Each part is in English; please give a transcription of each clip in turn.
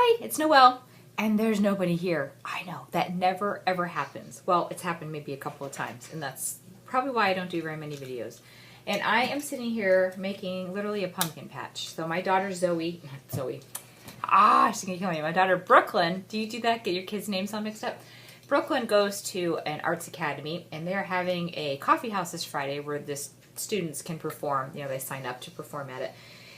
hi, it's Noelle, and there's nobody here. I know, that never ever happens. Well, it's happened maybe a couple of times, and that's probably why I don't do very many videos. And I am sitting here making literally a pumpkin patch. So my daughter she's gonna kill me. My daughter Brooklyn, do you do that? Get your kids' names all mixed up? Brooklyn goes to an arts academy, and they're having a coffee house this Friday where the students can perform. You know, they sign up to perform at it.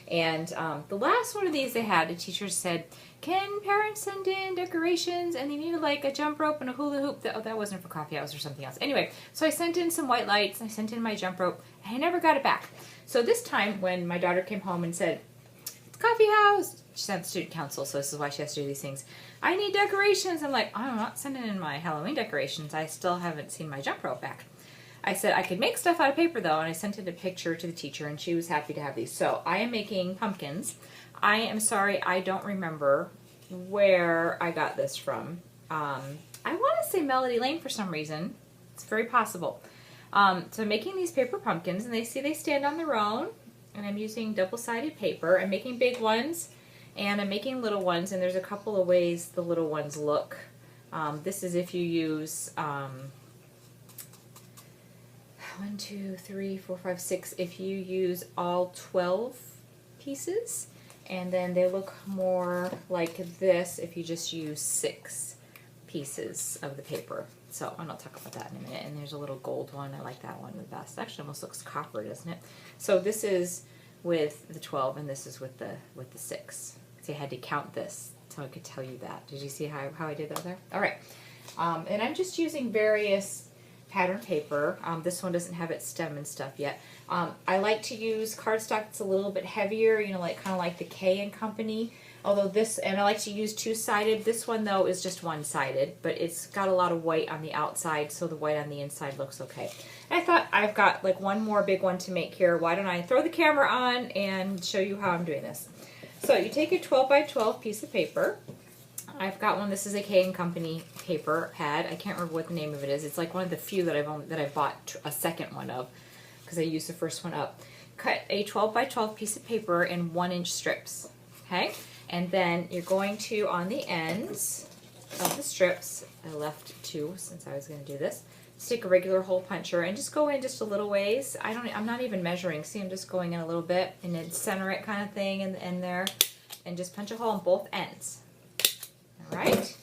And the last one of these they had, the teacher said, can parents send in decorations? And they needed like a jump rope and a hula hoop. That wasn't for coffee house or something else. Anyway, so I sent in some white lights, I sent in my jump rope, and I never got it back. So this time when my daughter came home and said, it's coffee house, she's at the student council, so this is why she has to do these things. I need decorations. I'm like, I'm not sending in my Halloween decorations. I still haven't seen my jump rope back. I said I could make stuff out of paper though, and I sent it a picture to the teacher, and she was happy to have these. So I am making pumpkins. I am sorry, I don't remember where I got this from. I want to say Melody Lane for some reason. It's very possible. So I'm making these paper pumpkins, and they stand on their own, and I'm using double-sided paper. I'm making big ones, and I'm making little ones, and there's a couple of ways the little ones look. This is if you use 1, 2, 3, 4, 5, 6. If you use all 12 pieces, and then they look more like this if you just use 6 pieces of the paper. So, and I'll talk about that in a minute. And there's a little gold one. I like that one the best. Actually, almost looks copper, doesn't it? So this is with the 12, and this is with the 6. See, I had to count this so I could tell you that. Did you see how I did that there? All right. And I'm just using various pattern paper. This one doesn't have its stem and stuff yet. I like to use cardstock that's a little bit heavier, you know, like kind of like the K and Company. Although this, and I like to use two-sided. This one though is just one-sided, but it's got a lot of white on the outside, so the white on the inside looks okay. And I thought I've got like one more big one to make here. Why don't I throw the camera on and show you how I'm doing this? So you take a 12 by 12 piece of paper. I've got one. This is a K and Company paper pad. I can't remember what the name of it is. It's like one of the few that I've bought a second one of because I used the first one up. Cut a 12 by 12 piece of paper in 1-inch strips. Okay, and then you're going to, on the ends of the strips, I left 2 since I was going to do this. Stick a regular hole puncher and just go in just a little ways. I'm not even measuring. See, I'm just going in a little bit and then center it kind of thing in the end there, and just punch a hole in both ends. Right?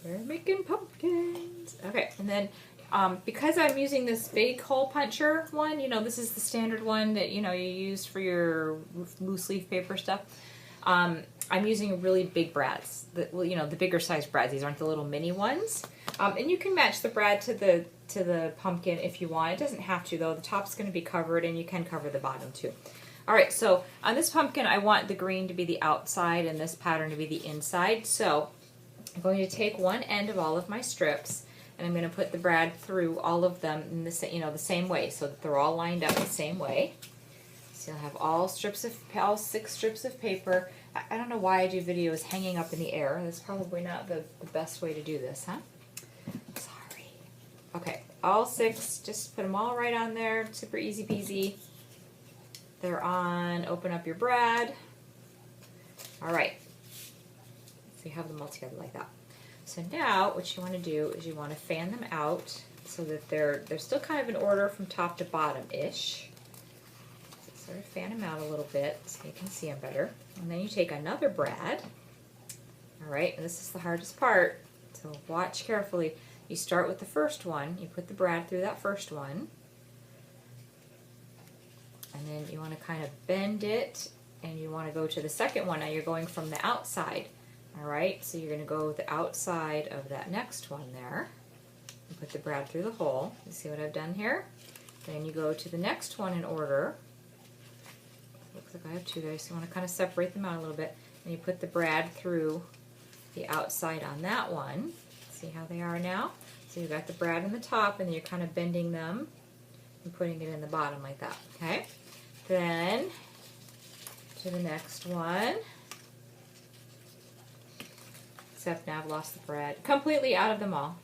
We're making pumpkins. Okay, and then because I'm using this big hole puncher one, you know, this is the standard one that, you know, you use for your loose leaf paper stuff. I'm using really big brads. You know, the bigger size brads. These aren't the little mini ones. And you can match the brad to the pumpkin if you want. It doesn't have to though. The top's going to be covered, and you can cover the bottom too. Alright, so on this pumpkin I want the green to be the outside and this pattern to be the inside. So I'm going to take one end of all of my strips, and I'm going to put the brad through all of them in the same way, so that they're all lined up the same way. So you'll have all 6 strips of paper. I don't know why I do videos hanging up in the air. That's probably not the best way to do this, huh? Sorry. Okay, all 6, just put them all right on there. Super easy peasy. They're on. Open up your brad. All right. So you have them all together like that. So now what you want to do is you want to fan them out so that they're still kind of in order from top to bottom-ish. So sort of fan them out a little bit so you can see them better. And then you take another brad. All right, and this is the hardest part, so watch carefully. You start with the first one. You put the brad through that first one. And then you want to kind of bend it, and you want to go to the second one. Now you're going from the outside. Alright, so you're going to go the outside of that next one there. And put the brad through the hole. You see what I've done here? Then you go to the next one in order. Looks like I have 2 there, so you want to kind of separate them out a little bit. And you put the brad through the outside on that one. See how they are now? So you've got the brad in the top, and then you're kind of bending them and putting it in the bottom like that. Okay? Then to the next one. Except now I've lost the brad completely out of them all.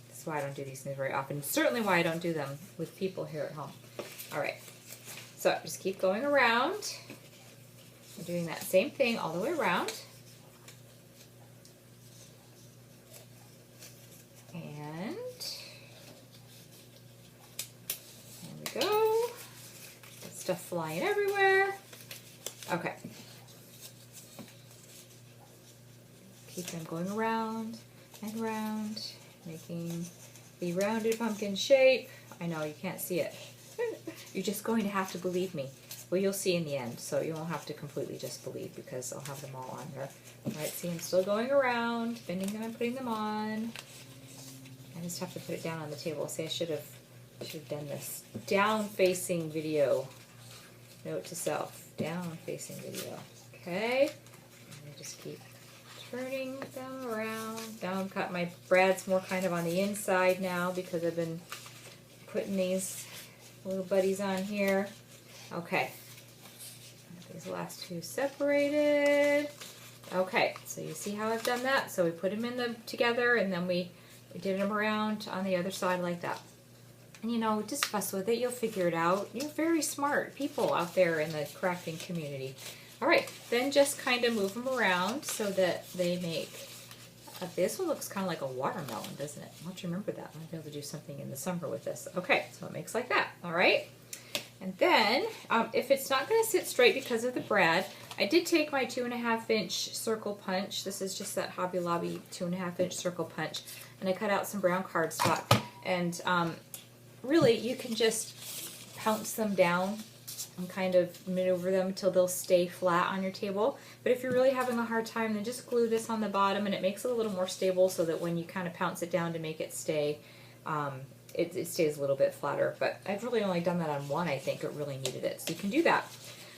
That's why I don't do these things very often. Certainly why I don't do them with people here at home. Alright, so just keep going around. I'm doing that same thing all the way around. stuff flying everywhere. Okay. Keep them going around and round, making the rounded pumpkin shape. I know you can't see it. You're just going to have to believe me. Well, you'll see in the end, so you won't have to completely just believe because I'll have them all on there. All right, see, I'm still going around, bending them and putting them on. I just have to put it down on the table. See, I should have done this. Down-facing video. Note to self, down-facing video. Okay, and I just keep turning them around. Now I've got my brads more kind of on the inside now because I've been putting these little buddies on here. Okay, these last two separated. Okay, so you see how I've done that? So we put them in together, and then we did them around on the other side like that. And you know, just fuss with it. You'll figure it out. You're very smart people out there in the crafting community. All right, then just kind of move them around so that they make. This one looks kind of like a watermelon, doesn't it? I'll have to remember that. I'll be able to do something in the summer with this. Okay, so it makes like that. All right. And then, if it's not going to sit straight because of the brad, I did take my 2.5-inch circle punch. This is just that Hobby Lobby 2.5-inch circle punch. And I cut out some brown cardstock. And really, you can just pounce them down and kind of maneuver them until they'll stay flat on your table. But if you're really having a hard time, then just glue this on the bottom, and it makes it a little more stable so that when you kind of pounce it down to make it stay, it stays a little bit flatter. But I've really only done that on one. I think it really needed it, so you can do that.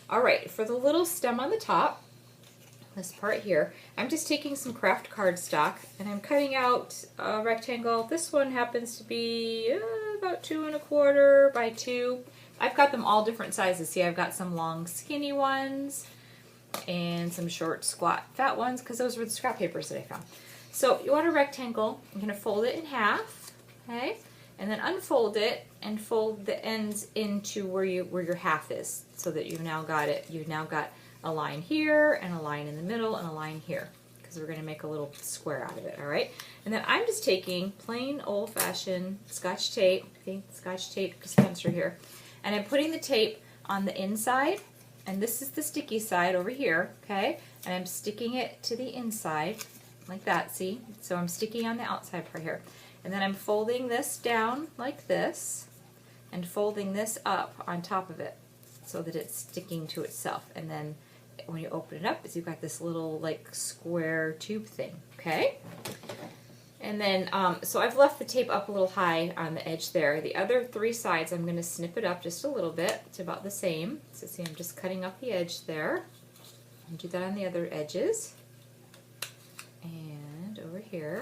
All right, for the little stem on the top, this part here, I'm just taking some craft cardstock and I'm cutting out a rectangle. This one happens to be about 2 1/4 by 2. I've got them all different sizes. See, I've got some long skinny ones and some short squat fat ones because those were the scrap papers that I found. So you want a rectangle. I'm going to fold it in half, okay? And then unfold it and fold the ends into where your half is, so that you've now got it. You've now got a line here and a line in the middle and a line here, because we're going to make a little square out of it. All right. And then I'm just taking plain old-fashioned Scotch tape. I think Scotch tape dispenser here, and I'm putting the tape on the inside, and this is the sticky side over here. Okay. And I'm sticking it to the inside like that. See? So I'm sticking on the outside part here. And then I'm folding this down like this and folding this up on top of it so that it's sticking to itself. And then when you open it up, you've got this little like square tube thing, okay? And then, so I've left the tape up a little high on the edge there. The other 3 sides, I'm going to snip it up just a little bit. It's about the same. So see, I'm just cutting up the edge there. And do that on the other edges. And over here.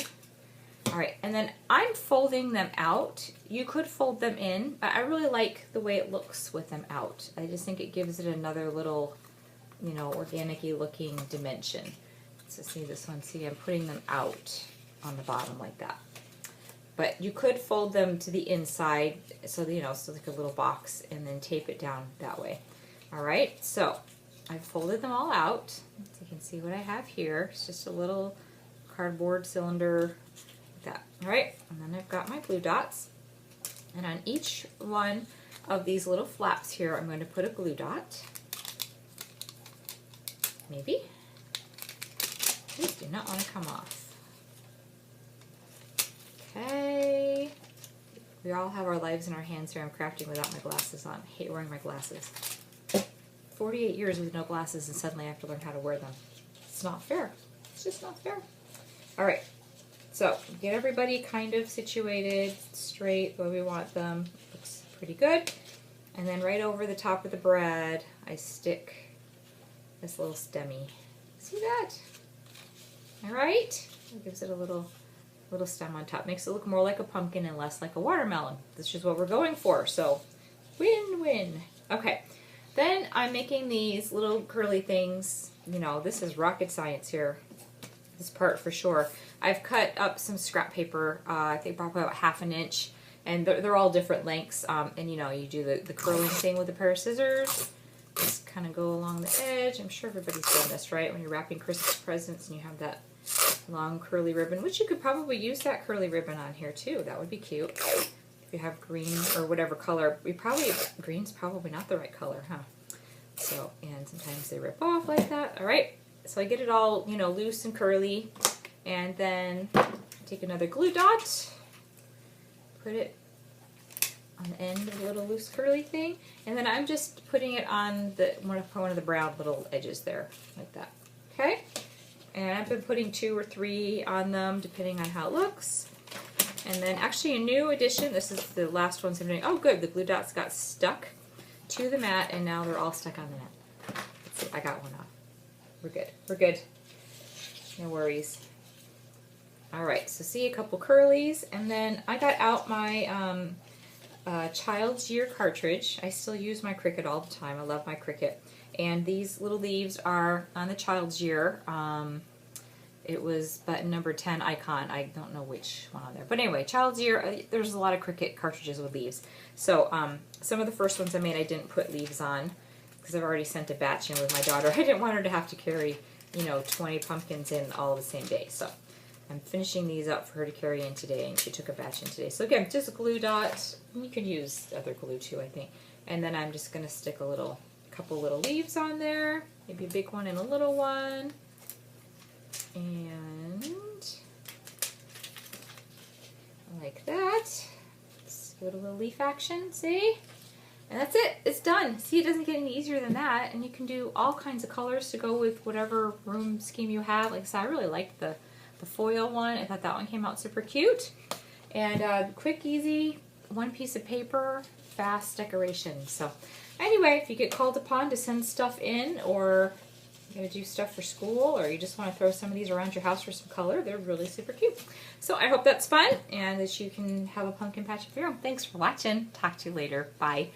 All right, and then I'm folding them out. You could fold them in, but I really like the way it looks with them out. I just think it gives it another little, you know, organic-y looking dimension. So see this one, see I'm putting them out on the bottom like that. But you could fold them to the inside, so you know, so like a little box, and then tape it down that way. All right, so I've folded them all out. So you can see what I have here. It's just a little cardboard cylinder. That. All right, and then I've got my glue dots, and on each one of these little flaps here I'm going to put a glue dot. Maybe. These do not want to come off. Okay. We all have our lives in our hands here. I'm crafting without my glasses on. I hate wearing my glasses. 48 years with no glasses, and suddenly I have to learn how to wear them. It's not fair. It's just not fair. All right. So get everybody kind of situated straight the way we want them. Looks pretty good. And then right over the top of the brad, I stick this little stemmy. See that? All right. It gives it a little stem on top. Makes it look more like a pumpkin and less like a watermelon. This is what we're going for. So win-win. Okay. Then I'm making these little curly things. You know, this is rocket science here. This part for sure. I've cut up some scrap paper, I think probably about 1/2 inch, and they're all different lengths. And you know, you do the curling thing with a pair of scissors. Just kind of go along the edge. I'm sure everybody's done this, right? When you're wrapping Christmas presents and you have that long curly ribbon, which you could probably use that curly ribbon on here too. That would be cute. If you have green or whatever color, green's probably not the right color, huh? So, and sometimes they rip off like that. All right, so I get it all, you know, loose and curly, and then take another glue dot, put it on the end of the little loose curly thing, and then I'm just putting it on the one of the brown little edges there, like that. Okay, and I've been putting 2 or 3 on them depending on how it looks. And then actually a new addition, this is the last ones I'm doing. Oh good, the glue dots got stuck to the mat and now they're all stuck on the mat. Let's see, I got one off. We're good, we're good. No worries. All right, so see a couple curlies, and then I got out my Child's Year cartridge. I still use my Cricut all the time. I love my Cricut. And these little leaves are on the Child's Year. It was button number 10 icon. I don't know which one on there. But anyway, Child's Year, there's a lot of Cricut cartridges with leaves. So some of the first ones I made I didn't put leaves on because I've already sent a batch in with my daughter. I didn't want her to have to carry, you know, 20 pumpkins in all the same day. So I'm finishing these up for her to carry in today, and she took a batch in today. So again, just a glue dot. You could use other glue too, I think. And then I'm just going to stick a couple little leaves on there, maybe a big one and a little one. And like that. Let's give it a little leaf action, see? And that's it, it's done. See, it doesn't get any easier than that, and you can do all kinds of colors to go with whatever room scheme you have. Like I said, I really liked the foil one. I thought that one came out super cute. And quick, easy, one piece of paper, fast decoration. So anyway, if you get called upon to send stuff in, or you gotta do stuff for school, or you just want to throw some of these around your house for some color, they're really super cute. So I hope that's fun and that you can have a pumpkin patch of your own. Thanks for watching. Talk to you later. Bye.